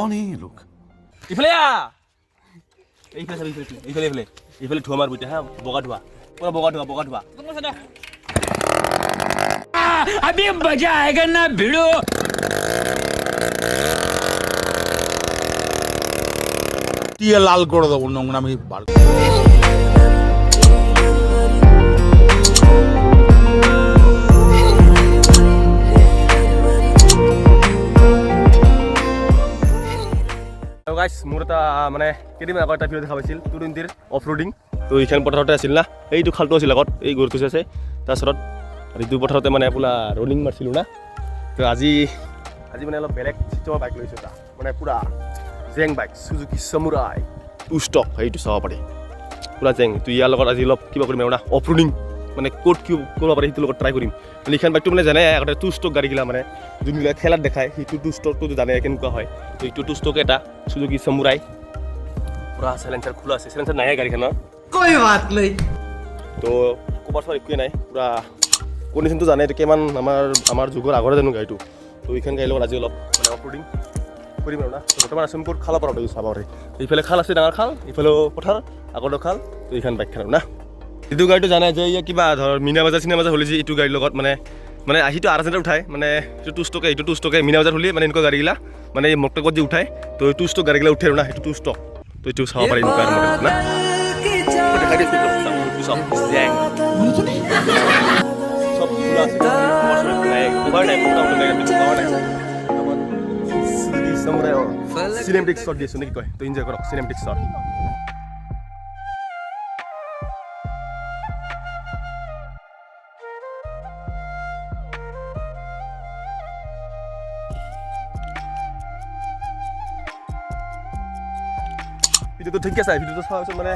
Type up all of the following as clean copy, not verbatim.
कौन है ये लोग? ইফালে আ ইফালে ধোৱা মাৰ বুইতে হা বগা ধোৱা পুৰা বগা ধোৱা अभी मजा आएगा ना भिड़ो টিয়া লাল কৰে দেবো নোংৰা আমি বাৰ গাইস মোৰ এটা মানে কেইদিনমান আগত এটা ভিডিঅ' দেখা পাইছিল 220 অফৰোডিং তো এইখন পথাৰতে আছিল না এইটো খালটো আছিল আগত এই গৰুটো আছে তাৰপিছত এইটো পথাৰতে মানে পুৰা ৰলিং মাৰিছিলোঁ না তো আজি মানে অলপ বেলেগ চিষ্টেমৰ বাইক লৈছোঁ এটা মানে পুৰা জেং বাইক সুজুকি সামুৰাই 2 ষ্টক সেইটো চাব পাৰি পুৰা জেং তো ইয়াৰ লগত আজি অলপ কিবা কৰিম আৰু না অফৰোডিং মানে ক'ত কি কৰিব পাৰি সেইটো লগত ট্ৰাই কৰিম মানে এইখন বাইকটো মানে জানে আগতে 2 ষ্টক গাড়ীগিলা মানে যোনবিলাক খেলাত দেখায় সেইটো 2 ষ্টকটো জানে কেনেকুৱা হয় তো এইটো 2 ষ্টক এটা সুজুকি সামুৰাই পুৰা সাইলেন্সাৰ খোলা আছে সাইলেন্সাৰ নাই গাড়ীখনৰ कोई बात नहीं তো ক'বাৰ চোৱাৰ একোৱে নাই পুৰা কণ্ডিশ্যনটো জানে কিমান আমাৰ যুগৰ আগৰে জানো গাড়ীটো তো এইখন গাড়ীৰ লগত আজি অলপ মানে অফৰোডিং কৰিম আৰু না বৰ্তমান আছোঁ ক'ত খালৰ পৰা চাব পাৰি এইফালে খাল আছে ডাঙৰ খাল এইফালেও পথাৰ আগতো খাল তো এইখন বাইকখন আৰু না এইটো গাড়ীটো জানে যে ইয়া কিবা ধৰ মিনা বজাৰ হ'লে যে এইটো গাড়ীৰ লগত মানে আহিটো আৰ্জেণ্টত উঠায় মানে এইটো 2 ষ্টকে মিনা বজাৰ হ'লে মানে এনেকুৱা গাড়ীগিলা মানে এই মটকত যে উঠায় তো 2 ষ্টক গাড়ীগিলা উঠে আৰু না সেইটো 2 ষ্টক তো এইটো চাব পাৰি এনেকুৱা মডেল না দেখাই দিছোঁ সব জেং সব খোলা আছে কভাৰ নাই চিনেমেটিক শ্বট দিছোঁ নেকি কয় তো এনজয় কৰক চিনেমেটিক শ্বট ভিডিঅ'টো ঠিক আছে ভিডিঅ'টো চোৱাৰ পিছত মানে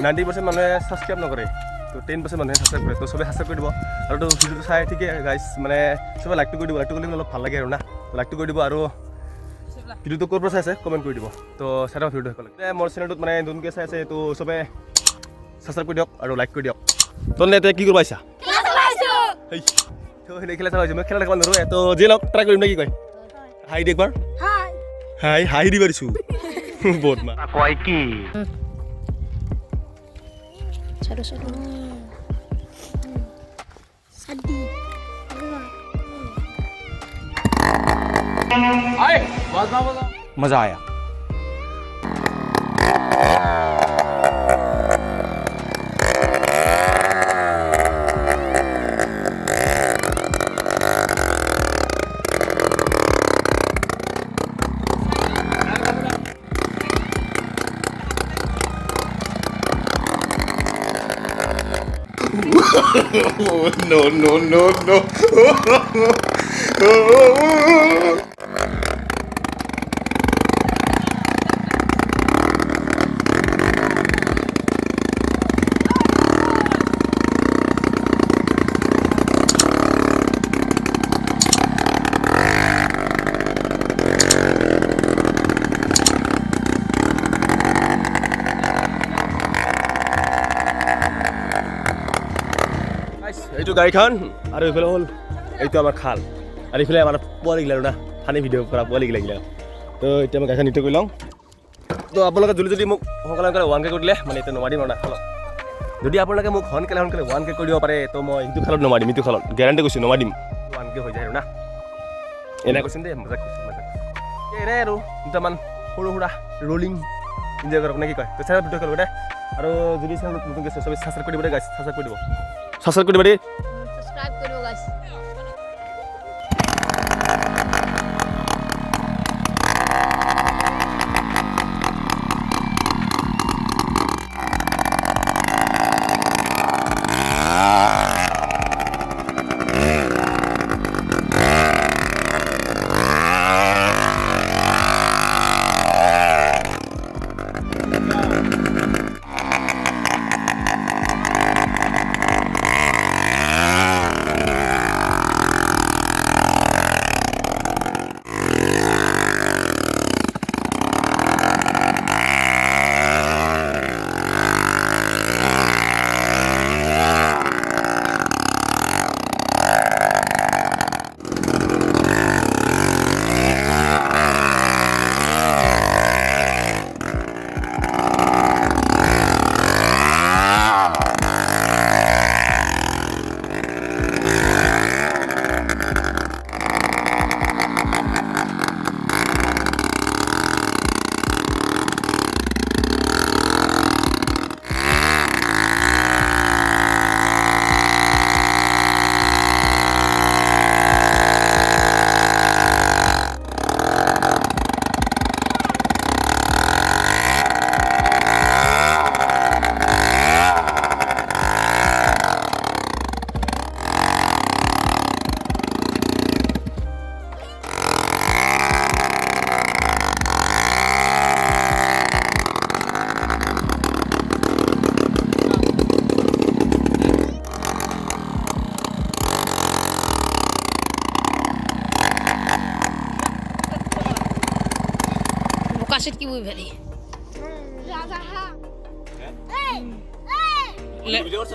90% মানুহে ছাবস্ক্ৰাইব নকৰে তো 10% মানুহে ছাবস্ক্ৰাইব কৰে তো চবে ছাবস্ক্ৰাইব কৰি দিব আৰু তো ভিডিঅ'টো চাই ঠিকে গাইছ মানে চবে লাইকটো কৰি দিব লাইকটো কৰিলে অলপ ভাল লাগে আৰু না লাইকটো কৰি দিব আৰু ভিডিঅ'টো ক'ৰ পৰা চাই আছে কমেণ্ট কৰি দিব তো চাই থাকক ভিডিঅ'টো শেষলৈকে মোৰ চেনেলটোত মানে নতুনকৈ চাই আছে তো চবে ছাবস্ক্ৰাইব কৰি দিয়ক আৰু লাইক কৰি দিয়ক তো এতিয়া কি কৰিব আহিছা খেলা চাব আহিছোঁ মই খেলা দেখাব নোৱাৰোঁ তো যি লওক ট্ৰাই কৰিম নে কি কয় হাই দি একবাৰ হাই দিব দিছোঁ বহুত মা কয় কি Sadu Sadi मजा आया no. এইটো গাড়ীখন আৰু এইফালে হ'ল এইটো আমাৰ খাল আৰু এইফালে আমাৰ পোৱালিগিলা আৰু না ফানি ভিডিঅ' কৰা পোৱালিগিলা তো এতিয়া মই গাড়ীখন নিটো কৰি লওঁ তো আপোনালোকে যদি মোক সোনকালে 1K কৰি দিলে মানে এতিয়া নমাৰিম আৰু না খালত যদি আপোনালোকে মোক সোনকালে 1K কৰি দিব পাৰে তো মই এইটো খালত নমাৰিম এইটো খালত গেৰাণ্টি কৈছোঁ নমাৰিম 1K হৈ যায় আৰু না এনে কৈছোঁ দেই মজা কৈছোঁ এনে আৰু দুটামান সৰু সুৰা ৰলিং এনজয় কৰক নে কি কয় তো চাই ভিডিঅ' কৰিব দে আৰু যদি চেনেলত নতুনকৈ চবে ছাবস্ক্ৰাইব কৰি দিব দে গাইছ ছাবস্ক্ৰাইব কৰি দিব সাবস্ক্রাইব করে দিবা subscribe karo guys বাসেট কি বুই ফেলি রাজা হ্যাঁ এই ভিডিও করছ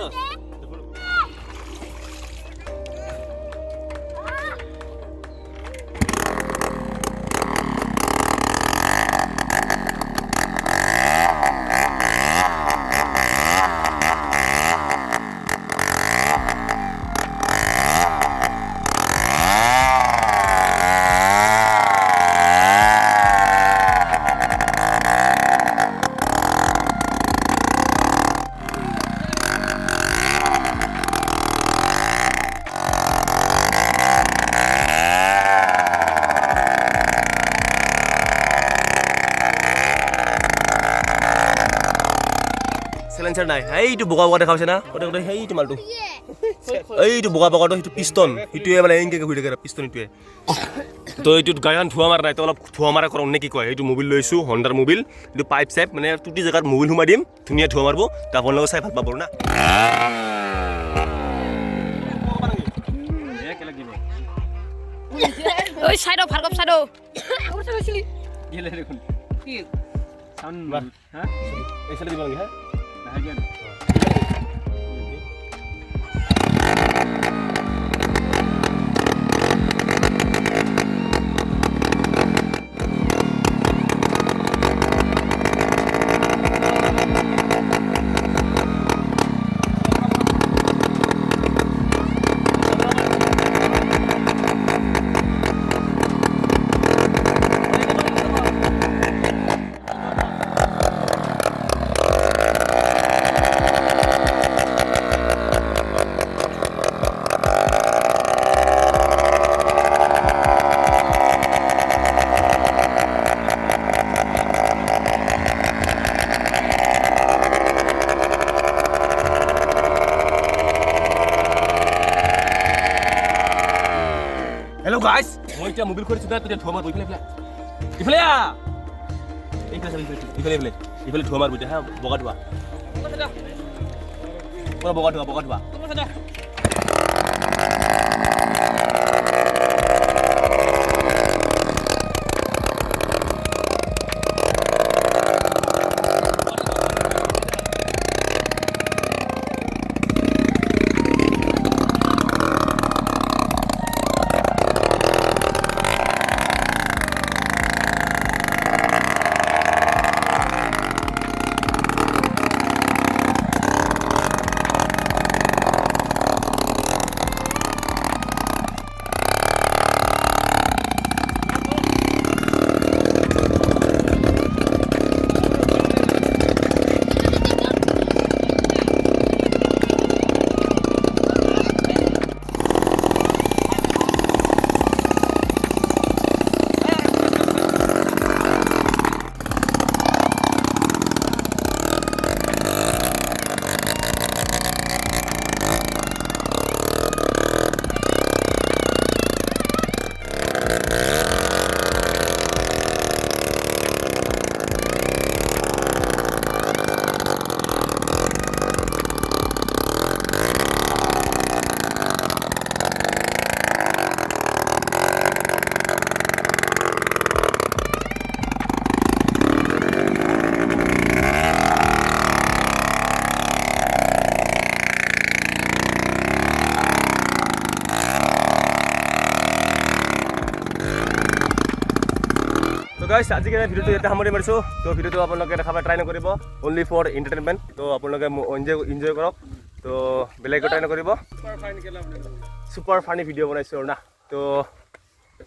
silencer নাই এইটো বগা বগা দেখাইছে না ওটা ওটা সেইটো মালটো এইটো বগা বগাটো সেইটো পিষ্টন ইটোৱে মানে এংকে ঘূৰি থাকে পিষ্টন ইটোৱে তো এইটো গাড়ীখন ধোৱা মাৰা নাই তো অলপ ধোৱা মাৰা কৰক নে কি কয় এইটো মোবিল লৈছোঁ হণ্ডাৰ মোবিল এইটো পাইপ চাইপ মানে টুটি জেগাত মোবিল সোমাই দিম ধুনীয়া ধোৱা মাৰিব তাৰ আপোনালোকে চাই ভাল পাব না ওই সাইডো ফারকপ সাইডো আমার সাথে ছিলি গেলে দেখুন কি সাউন্ড হ্যাঁ এই সাইডে দিব লাগে হ্যাঁ হাইগেন হেল্ল' গাইছ মই এতিয়া মোবিল কৰিছোঁ না তেতিয়া ধোৱা মাৰিব ইফালে ইফালে ধোৱা মাৰিব এতিয়া হা বগা ধোৱা বগা ধোৱা গাইছ আজিকালি ভিডিঅ'টো ইয়াতে সামৰি মাৰিছোঁ তো ভিডিঅ'টো আপোনালোকে দেখাব ট্ৰাই নকৰিব অনলি ফৰ এণ্টাৰটেইনমেণ্ট তো আপোনালোকে এনজয় কৰক তো বেলেগো ট্ৰাই নকৰিব ছুপাৰ ফানি ভিডিঅ' বনাইছোঁ আৰু না তো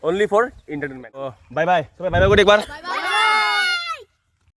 only for entertainment bye bye চবে বাই বাই কৰি একবাৰ